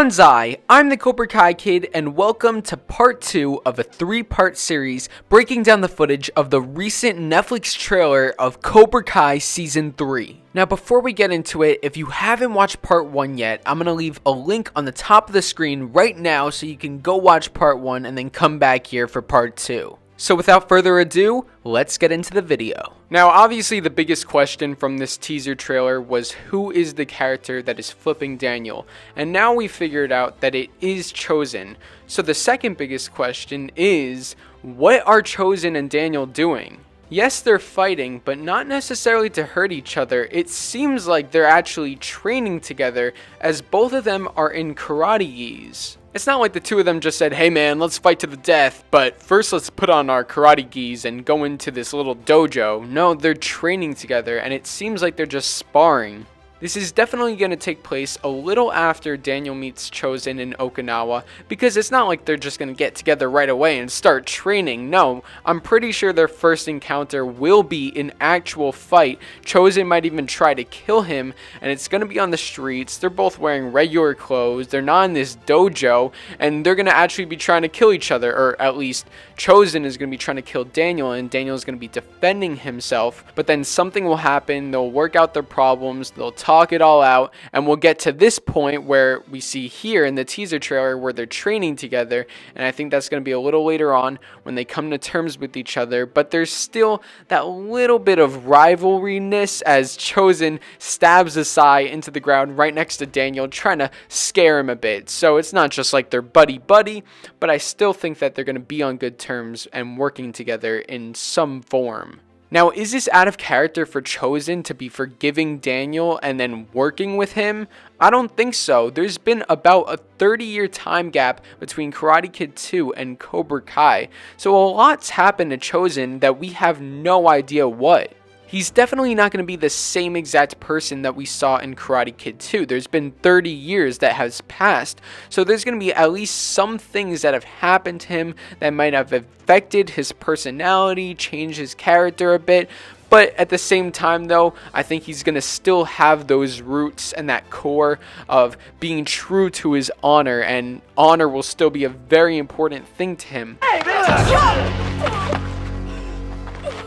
Banzai! I'm the Cobra Kai Kid, and welcome to part 2 of a 3-part series breaking down the footage of the recent Netflix trailer of Cobra Kai Season 3. Now before we get into it, if you haven't watched part 1 yet, I'm going to leave a link on the top of the screen right now so you can go watch part 1 and then come back here for part 2. So without further ado, let's get into the video. Now obviously the biggest question from this teaser trailer was who is the character that is flipping Daniel, and now we figured out that it is Chozen. So the second biggest question is, what are Chozen and Daniel doing? Yes, they're fighting, but not necessarily to hurt each other. It seems like they're actually training together, as both of them are in karate-gis. It's not like the two of them just said, hey man, let's fight to the death, but first let's put on our karate-gis and go into this little dojo. No, they're training together, and it seems like they're just sparring. This is definitely going to take place a little after Daniel meets Chozen in Okinawa, because it's not like they're just going to get together right away and start training. No, I'm pretty sure their first encounter will be an actual fight. Chozen might even try to kill him, and it's going to be on the streets. They're both wearing regular clothes, they're not in this dojo, and they're going to actually be trying to kill each other, or at least Chozen is going to be trying to kill Daniel, and Daniel is going to be defending himself, but then something will happen, they'll work out their problems, they'll talk it all out, and we'll get to this point where we see here in the teaser trailer where they're training together, and I think that's going to be a little later on when they come to terms with each other, but there's still that little bit of rivalryness as Chozen stabs Asai into the ground right next to Daniel, trying to scare him a bit. So it's not just like they're buddy-buddy, but I still think that they're going to be on good terms and working together in some form. Now, is this out of character for Chozen to be forgiving Daniel and then working with him? I don't think so. There's been about a 30-year time gap between Karate Kid 2 and Cobra Kai, so a lot's happened to Chozen that we have no idea what. He's definitely not going to be the same exact person that we saw in Karate Kid 2. There's been 30 years that has passed, so there's going to be at least some things that have happened to him that might have affected his personality, changed his character a bit. But at the same time though, I think he's going to still have those roots and that core of being true to his honor, and honor will still be a very important thing to him. Hey, bitch!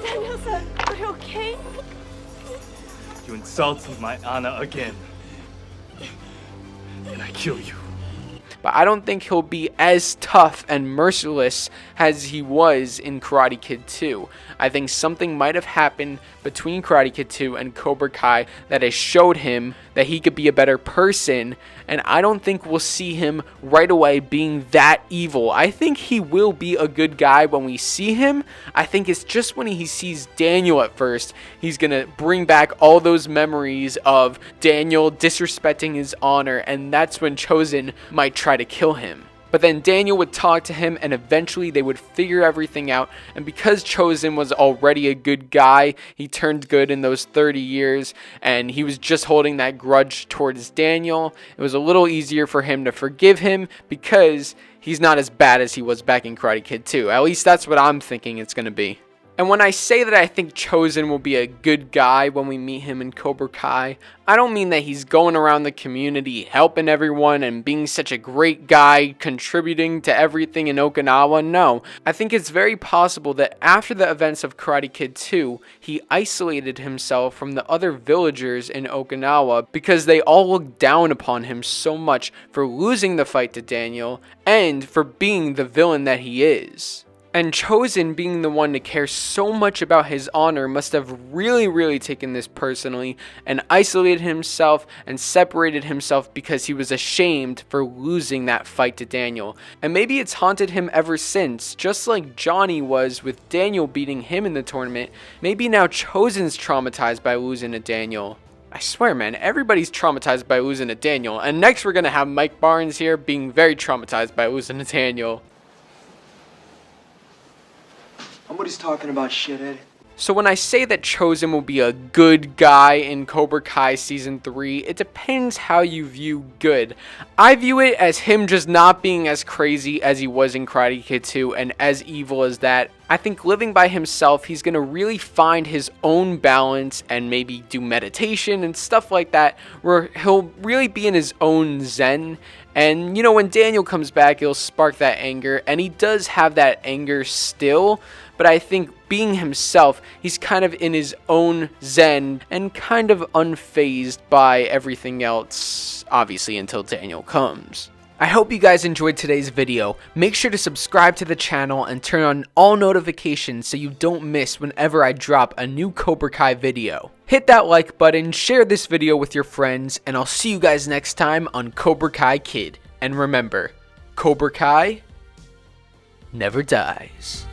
Daniel-san, are you okay? You insulted my honor again, and I kill you. But I don't think he'll be as tough and merciless as he was in Karate Kid 2. I think something might have happened between Karate Kid 2 and Cobra Kai that has showed him that he could be a better person, and I don't think we'll see him right away being that evil. I think he will be a good guy when we see him. I think it's just when he sees Daniel at first, he's gonna bring back all those memories of Daniel disrespecting his honor, and that's when Chozen might try to kill him. But then Daniel would talk to him, and eventually they would figure everything out, and because Chozen was already a good guy, he turned good in those 30 years, and he was just holding that grudge towards Daniel. It was a little easier for him to forgive him because he's not as bad as he was back in Karate Kid 2. At least that's what I'm thinking it's going to be. And when I say that I think Chozen will be a good guy when we meet him in Cobra Kai, I don't mean that he's going around the community helping everyone and being such a great guy, contributing to everything in Okinawa. No, I think it's very possible that after the events of Karate Kid 2, he isolated himself from the other villagers in Okinawa because they all looked down upon him so much for losing the fight to Daniel and for being the villain that he is. And Chozen, being the one to care so much about his honor, must have really taken this personally and isolated himself and separated himself because he was ashamed for losing that fight to Daniel. And maybe it's haunted him ever since, just like Johnny was with Daniel beating him in the tournament. Maybe now Chozen's traumatized by losing to Daniel. I swear, man, everybody's traumatized by losing to Daniel. And next we're going to have Mike Barnes here being very traumatized by losing to Daniel. Nobody's talking about shithead. So when I say that Chozen will be a good guy in Cobra Kai Season 3, it depends how you view good. I view it as him just not being as crazy as he was in Karate Kid 2 and as evil as that. I think living by himself, he's going to really find his own balance and maybe do meditation and stuff like that, where he'll really be in his own zen. And, you know, when Daniel comes back, it'll spark that anger. And he does have that anger still. But I think being himself, he's kind of in his own zen and kind of unfazed by everything else, obviously, until Daniel comes. I hope you guys enjoyed today's video. Make sure to subscribe to the channel and turn on all notifications so you don't miss whenever I drop a new Cobra Kai video. Hit that like button, share this video with your friends, and I'll see you guys next time on Cobra Kai Kid. And remember, Cobra Kai never dies.